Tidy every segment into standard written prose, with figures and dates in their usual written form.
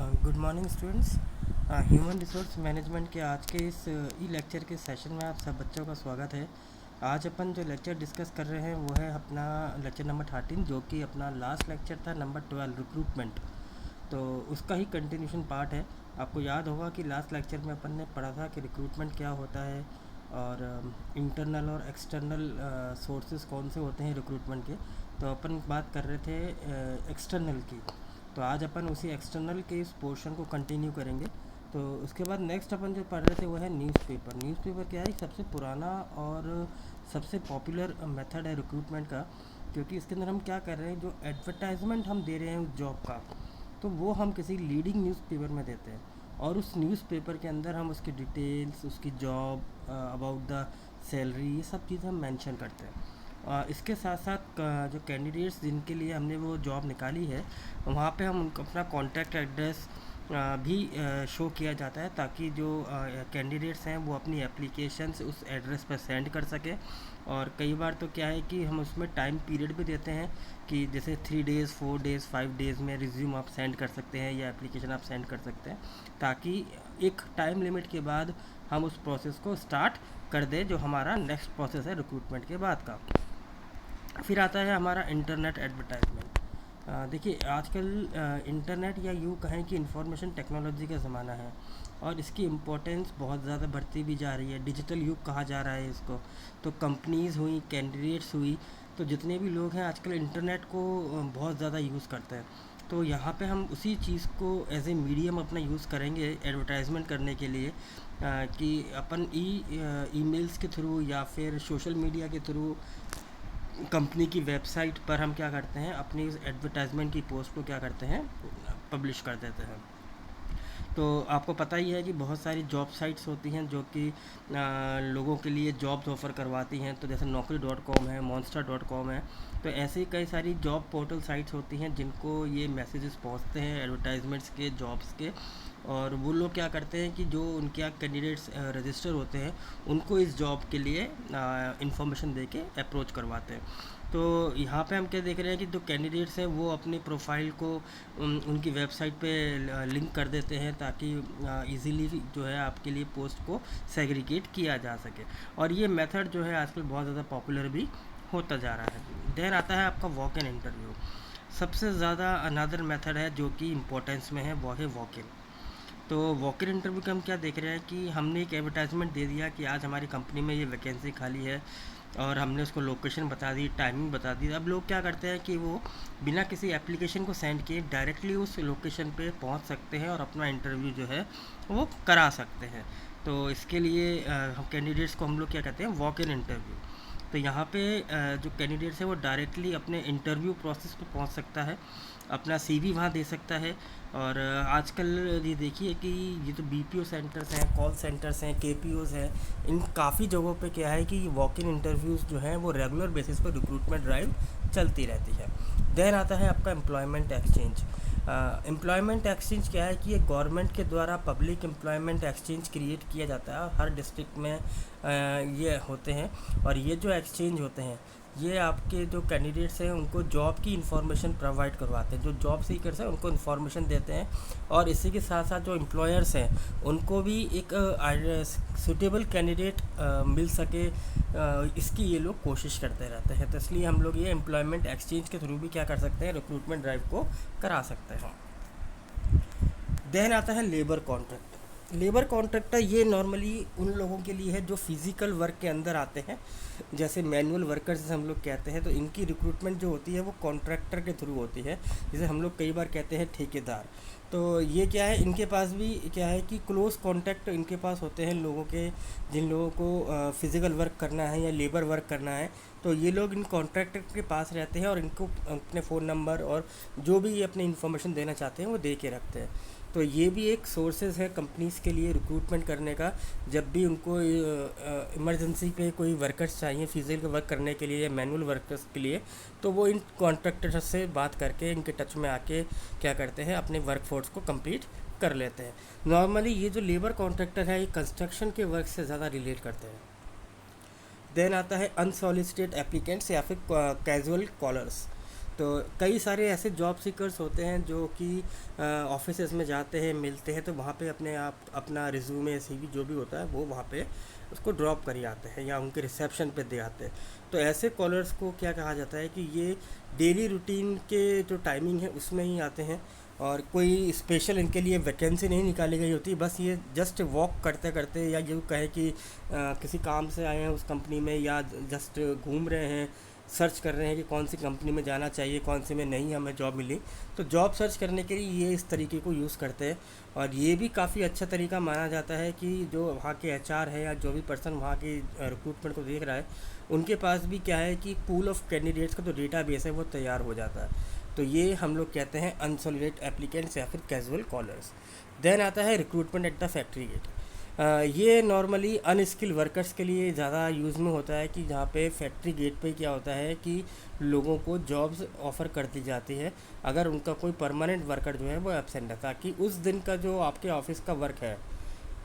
Good morning students. Human resource management के आज के इस ई लेक्चर के सेशन में आप सब बच्चों का स्वागत है। आज अपन जो लेक्चर डिस्कस कर रहे हैं वो है अपना लेक्चर नंबर 13, जो कि अपना लास्ट लेक्चर था नंबर 12 रिक्रूटमेंट। तो उसका ही कंटिन्यूशन पार्ट है। आपको याद होगा कि लास्ट लेक्चर में अपन ने पढ़ा था कि रिक्रूटमेंट क्या होता है और इंटरनल और एक्सटर्नल सोर्सेज कौन से होते हैं रिक्रूटमेंट के। तो अपन बात कर रहे थे एक्सटर्नल की। तो आज अपन उसी एक्सटर्नल के इस पोर्शन को कंटिन्यू करेंगे। तो उसके बाद नेक्स्ट अपन जो पढ़ रहे थे वो है न्यूज़पेपर। न्यूज़पेपर क्या है? सबसे पुराना और सबसे पॉपुलर मेथड है रिक्रूटमेंट का, क्योंकि इसके अंदर हम क्या कर रहे हैं, जो एडवर्टाइजमेंट हम दे रहे हैं उस जॉब का, तो वो हम किसी लीडिंग न्यूज़पेपर में देते हैं और उस न्यूज़पेपर के अंदर हम उसकी डिटेल्स, उसकी जॉब, अबाउट द सैलरी, ये सब चीज़ें हम मेंशन करते हैं। इसके साथ साथ जो कैंडिडेट्स जिनके लिए हमने वो जॉब निकाली है, वहाँ पे हम उनको अपना कॉन्टैक्ट एड्रेस भी शो किया जाता है, ताकि जो कैंडिडेट्स हैं वो अपनी एप्लीकेशंस उस एड्रेस पर सेंड कर सकें। और कई बार तो क्या है कि हम उसमें टाइम पीरियड भी देते हैं कि जैसे 3 डेज़, 4 डेज़, 5 डेज़ में रिज्यूम आप सेंड कर सकते हैं या एप्लीकेशन आप सेंड कर सकते हैं, ताकि एक टाइम लिमिट के बाद हम उस प्रोसेस को स्टार्ट कर दें, जो हमारा नेक्स्ट प्रोसेस है रिक्रूटमेंट के बाद का। फिर आता है हमारा इंटरनेट एडवर्टाइजमेंट। देखिए, आजकल इंटरनेट या यूँ कहें कि इंफॉर्मेशन टेक्नोलॉजी का ज़माना है और इसकी इम्पोर्टेंस बहुत ज़्यादा बढ़ती भी जा रही है। डिजिटल युग कहा जा रहा है इसको। तो कंपनीज़ हुई, कैंडिडेट्स हुई, तो जितने भी लोग हैं आजकल इंटरनेट को बहुत ज़्यादा यूज़ करते हैं। तो यहाँ पे हम उसी चीज़ को एज ए मीडियम अपना यूज़ करेंगे एडवर्टाइजमेंट करने के लिए, कि अपन ईमेल्स के थ्रू या फिर सोशल मीडिया के थ्रू कंपनी की वेबसाइट पर हम क्या करते हैं, अपनी एडवर्टाइजमेंट की पोस्ट को क्या करते हैं, पब्लिश कर देते हैं। तो आपको पता ही है कि बहुत सारी जॉब साइट्स होती हैं जो कि लोगों के लिए जॉब्स ऑफ़र करवाती हैं। तो जैसे naukri.com है, monster.com है। तो ऐसे ही कई सारी जॉब पोर्टल साइट्स होती हैं जिनको ये मैसेजेस पहुंचते हैं एडवर्टाइजमेंट्स के, जॉब्स के। और वो लोग क्या करते हैं कि जो उनके यहाँ कैंडिडेट्स रजिस्टर होते हैं, उनको इस जॉब के लिए इंफॉर्मेशन दे के अप्रोच करवाते हैं। तो यहाँ पे हम क्या देख रहे हैं कि जो कैंडिडेट्स हैं वो अपनी प्रोफाइल को उनकी वेबसाइट पे लिंक कर देते हैं, ताकि इजीली जो है आपके लिए पोस्ट को सेग्रीगेट किया जा सके। और ये मेथड जो है आजकल बहुत ज़्यादा पॉपुलर भी होता जा रहा है। देन आता है आपका वॉक इन इंटरव्यू। सबसे ज़्यादा अनदर मेथड है जो कि इम्पोर्टेंस में है, वो है वॉक इन। तो वॉक इन इंटरव्यू का हम क्या देख रहे हैं कि हमने एक एडवर्टाइजमेंट दे दिया कि आज हमारी कंपनी में ये वैकेंसी खाली है, और हमने उसको लोकेशन बता दी, टाइमिंग बता दी। अब लोग क्या करते हैं कि वो बिना किसी एप्लीकेशन को सेंड किए डायरेक्टली उस लोकेशन पे पहुंच सकते हैं और अपना इंटरव्यू जो है वो करा सकते हैं। तो इसके लिए हम कैंडिडेट्स को हम लोग क्या कहते हैं, वॉक इन इंटरव्यू। तो यहाँ पे जो कैंडिडेट्स है वो डायरेक्टली अपने इंटरव्यू प्रोसेस पे पहुँच सकता है, अपना सीवी वहाँ दे सकता है। और आजकल ये देखिए कि ये तो बीपीओ सेंटर्स हैं, कॉल सेंटर्स हैं, केपीओज हैं, इन काफ़ी जगहों पे क्या है कि वॉक इन इंटरव्यूज़ जो हैं वो रेगुलर बेसिस पर रिक्रूटमेंट ड्राइव चलती रहती है। देन आता है आपका एम्प्लॉयमेंट एक्सचेंज। एम्प्लॉयमेंट एक्सचेंज क्या है कि ये गवर्नमेंट के द्वारा पब्लिक एम्प्लॉयमेंट एक्सचेंज क्रिएट किया जाता है, हर डिस्ट्रिक्ट में ये होते हैं। और ये जो एक्सचेंज होते हैं, ये आपके जो कैंडिडेट्स हैं उनको जॉब की इन्फॉर्मेशन प्रोवाइड करवाते हैं, जो जॉब सीकर्स हैं उनको इन्फॉर्मेशन देते हैं। और इसी के साथ साथ जो एम्प्लॉयर्स हैं उनको भी एक सूटेबल कैंडिडेट मिल सके, इसकी ये लोग कोशिश करते रहते हैं। तो इसलिए हम लोग ये एम्प्लॉयमेंट एक्सचेंज के थ्रू भी क्या कर सकते हैं, रिक्रूटमेंट ड्राइव को करा सकते हैं। देन आता है लेबर कॉन्ट्रैक्ट। लेबर कॉन्ट्रैक्टर ये नॉर्मली उन लोगों के लिए है जो फिज़िकल वर्क के अंदर आते हैं, जैसे मैनुअल वर्कर्स जैसे हम लोग कहते हैं। तो इनकी रिक्रूटमेंट जो होती है वो कॉन्ट्रैक्टर के थ्रू होती है, जैसे हम लोग कई बार कहते हैं ठेकेदार। तो ये क्या है, इनके पास भी क्या है कि क्लोज़ कॉन्टैक्ट इनके पास होते हैं लोगों के, जिन लोगों को फिज़िकल वर्क करना है या लेबर वर्क करना है। तो ये लोग इन कॉन्ट्रैक्टर के पास रहते हैं और इनको अपने फ़ोन नंबर और जो भी ये अपनी इन्फॉर्मेशन देना चाहते हैं वो दे के रखते हैं। तो ये भी एक सोर्सेज है कंपनीज़ के लिए रिक्रूटमेंट करने का। जब भी उनको इमरजेंसी पे कोई वर्कर्स चाहिए फिजिकल वर्क करने के लिए या मैनुअल वर्कर्स के लिए, तो वो इन कॉन्ट्रैक्टर्स से बात करके इनके टच में आके क्या करते हैं, अपने वर्कफोर्स को कंप्लीट कर लेते हैं। नॉर्मली ये जो लेबर कॉन्ट्रैक्टर है ये कंस्ट्रक्शन के वर्क से ज़्यादा रिलेट करते हैं। देन आता है अनसॉलिसिटेड एप्लीकेंट्स या फिर कैजुअल कॉलर्स। तो कई सारे ऐसे जॉब सीकर्स होते हैं जो कि ऑफिसेज में जाते हैं, मिलते हैं, तो वहाँ पे अपने आप अपना रिज्यूमे सीवी जो भी होता है वो वहाँ पे उसको ड्रॉप कर आते हैं या उनके रिसेप्शन पे दे आते हैं। तो ऐसे कॉलर्स को क्या कहा जाता है कि ये डेली रूटीन के जो टाइमिंग है उसमें ही आते हैं और कोई स्पेशल इनके लिए वैकेंसी नहीं निकाली गई होती, बस ये जस्ट वॉक करते करते या यूँ कहे कि किसी काम से आए हैं उस कंपनी में या जस्ट घूम रहे हैं, सर्च कर रहे हैं कि कौन सी कंपनी में जाना चाहिए, कौन सी में नहीं हमें जॉब मिली, तो जॉब सर्च करने के लिए ये इस तरीके को यूज़ करते हैं। और ये भी काफ़ी अच्छा तरीका माना जाता है कि जो वहाँ के एचआर है या जो भी पर्सन वहाँ की रिक्रूटमेंट को देख रहा है उनके पास भी क्या है कि पूल ऑफ कैंडिडेट्स का जो डेटा बेस है वो तैयार हो जाता है। तो ये हम लोग कहते हैं अनसॉलिडेट एप्लीकेंट्स या फिर कैजुअल कॉलर्स। देन आता है recruitment at the factory gate. ये नॉर्मली अनस्किल वर्कर्स के लिए ज़्यादा यूज़ में होता है कि जहाँ पे फैक्ट्री गेट पे क्या होता है कि लोगों को जॉब्स ऑफ़र कर दी जाती है अगर उनका कोई परमानेंट वर्कर जो है वो एब्सेंट है, ताकि उस दिन का जो आपके ऑफिस का वर्क है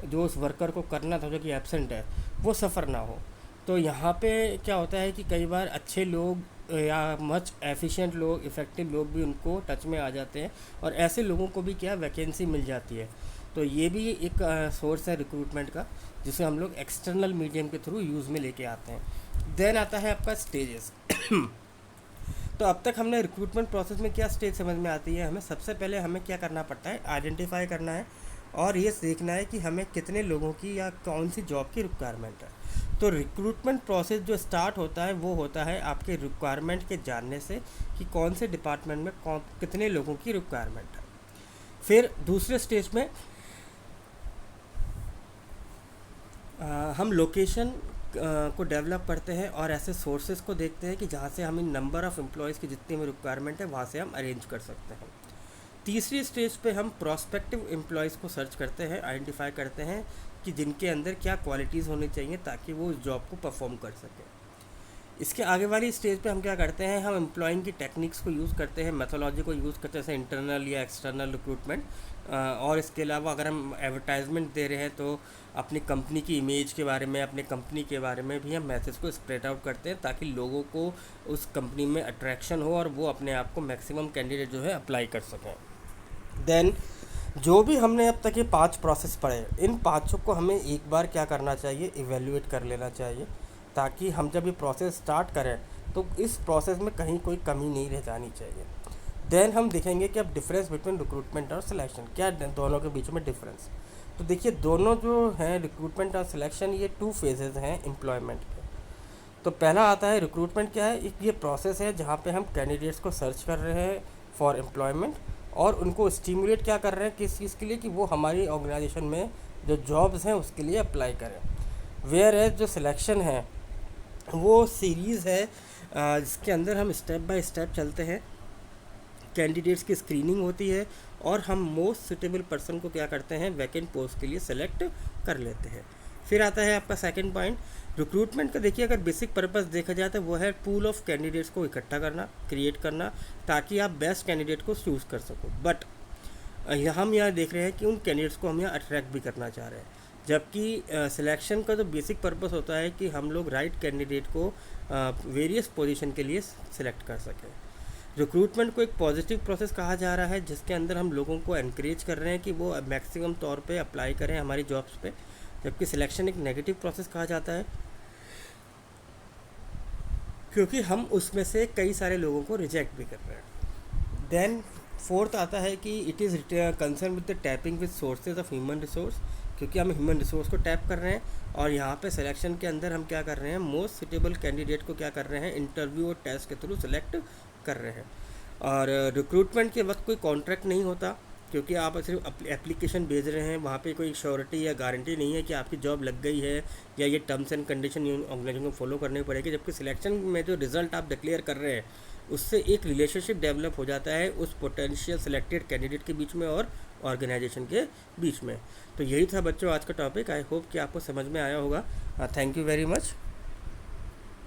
जो उस वर्कर को करना था जो कि एब्सेंट है वो सफ़र ना हो। तो यहाँ पे क्या होता है कि कई बार अच्छे लोग या मच एफिशिएंट लोग, इफ़ेक्टिव लोग भी उनको टच में आ जाते हैं और ऐसे लोगों को भी क्या वैकेंसी मिल जाती है। तो ये भी एक सोर्स है रिक्रूटमेंट का जिसे हम लोग एक्सटर्नल मीडियम के थ्रू यूज़ में लेके आते हैं। देन आता है आपका स्टेजेस। तो अब तक हमने रिक्रूटमेंट प्रोसेस में क्या स्टेज समझ में आती है, हमें सबसे पहले हमें क्या करना पड़ता है, आइडेंटिफाई करना है और ये देखना है कि हमें कितने लोगों की या कौन सी जॉब की रिक्वायरमेंट है। तो रिक्रूटमेंट प्रोसेस जो स्टार्ट होता है वो होता है आपके रिक्वायरमेंट के जानने से कि कौन से डिपार्टमेंट में कितने लोगों की रिक्वायरमेंट है। फिर दूसरे स्टेज में हम लोकेशन को डेवलप करते हैं और ऐसे सोर्सेज को देखते हैं कि जहाँ से हम इन नंबर ऑफ़ एम्प्लॉयज़ की जितनी भी रिक्वायरमेंट है वहाँ से हम अरेंज कर सकते हैं। तीसरी स्टेज पे हम प्रोस्पेक्टिव एम्प्लॉयज़ को सर्च करते हैं, आइडेंटिफाई करते हैं कि जिनके अंदर क्या क्वालिटीज़ होनी चाहिए ताकि वो उस जॉब को परफॉर्म कर सकें। इसके आगे वाली स्टेज पे हम क्या करते हैं, हम एम्प्लॉइंग की टेक्निक्स को यूज़ करते हैं, मेथोलॉजी को यूज़ करते हैं, जैसे इंटरनल या एक्सटर्नल रिक्रूटमेंट। और इसके अलावा अगर हम एडवर्टाइजमेंट दे रहे हैं तो अपनी कंपनी की इमेज के बारे में, अपने कंपनी के बारे में भी हम मैसेज को स्प्रेड आउट करते हैं ताकि लोगों को उस कंपनी में अट्रैक्शन हो और वो अपने आप को मैक्सिमम कैंडिडेट जो है अप्लाई कर सकें। देन जो भी हमने अब तक ये 5 प्रोसेस पढ़े, इन पाँचों को हमें एक बार क्या करना चाहिए, इवेल्युएट कर लेना चाहिए ताकि हम जब ये प्रोसेस स्टार्ट करें तो इस प्रोसेस में कहीं कोई कमी नहीं रह जानी चाहिए। देन हम देखेंगे कि अब डिफरेंस बिटवीन रिक्रूटमेंट और सिलेक्शन क्या है, दोनों के बीच में डिफरेंस। तो देखिए दोनों जो हैं रिक्रूटमेंट और सिलेक्शन ये 2 फेजेज़ हैं एम्प्लॉयमेंट के। तो पहला आता है रिक्रूटमेंट क्या है, एक ये प्रोसेस है जहाँ पे हम कैंडिडेट्स को सर्च कर रहे हैं फॉर एम्प्लॉयमेंट और उनको स्टिमुलेट क्या कर रहे हैं किस चीज़ के लिए कि वो हमारी ऑर्गेनाइजेशन में जो जॉब्स हैं उसके लिए अप्लाई करें। वेयर है जो सिलेक्शन है वो सीरीज़ है जिसके अंदर हम स्टेप बाय स्टेप चलते हैं, कैंडिडेट्स की स्क्रीनिंग होती है और हम मोस्ट सुटेबल पर्सन को क्या करते हैं वैकेंट पोस्ट के लिए सेलेक्ट कर लेते हैं। फिर आता है आपका सेकंड पॉइंट, रिक्रूटमेंट का देखिए अगर बेसिक पर्पस देखा जाए तो वो है पूल ऑफ कैंडिडेट्स को इकट्ठा करना, क्रिएट करना ताकि आप बेस्ट कैंडिडेट को चूज़ कर सको। बट हम यहाँ देख रहे हैं कि उन कैंडिडेट्स को हम यहाँ अट्रैक्ट भी करना चाह रहे हैं, जबकि सिलेक्शन का जो बेसिक पर्पस होता है कि हम लोग राइट कैंडिडेट को वेरियस पोजीशन के लिए सिलेक्ट कर सकें। रिक्रूटमेंट को एक पॉजिटिव प्रोसेस कहा जा रहा है जिसके अंदर हम लोगों को एनकरेज कर रहे हैं कि वो मैक्सिमम तौर पे अप्लाई करें हमारी जॉब्स पे, जबकि सिलेक्शन एक नेगेटिव प्रोसेस कहा जाता है क्योंकि हम उसमें से कई सारे लोगों को रिजेक्ट भी कर रहे हैं। देन फोर्थ आता है कि it is concern with the tapping with sources of human resource, क्योंकि हम ह्यूमन रिसोर्स को टैप कर रहे हैं और यहाँ पे सिलेक्शन के अंदर हम क्या कर रहे हैं, मोस्ट सुटेबल कैंडिडेट को क्या कर रहे हैं इंटरव्यू और टेस्ट के थ्रू सेलेक्ट कर रहे हैं। और रिक्रूटमेंट के वक्त कोई कॉन्ट्रैक्ट नहीं होता क्योंकि आप सिर्फ एप्लीकेशन भेज रहे हैं, वहाँ पे कोई श्योरिटी या गारंटी नहीं है कि आपकी जॉब लग गई है या ये टर्म्स एंड कंडीशन ऑर्गेनाइजेशन को फॉलो करनी पड़ेगी। जबकि सिलेक्शन में जो रिज़ल्ट आप डिक्लेयर कर रहे हैं उससे एक रिलेशनशिप डेवलप हो जाता है उस पोटेंशियल सिलेक्टेड कैंडिडेट के बीच में और ऑर्गेनाइजेशन के बीच में। तो यही था बच्चों आज का टॉपिक। आई होप कि आपको समझ में आया होगा। Thank you very much.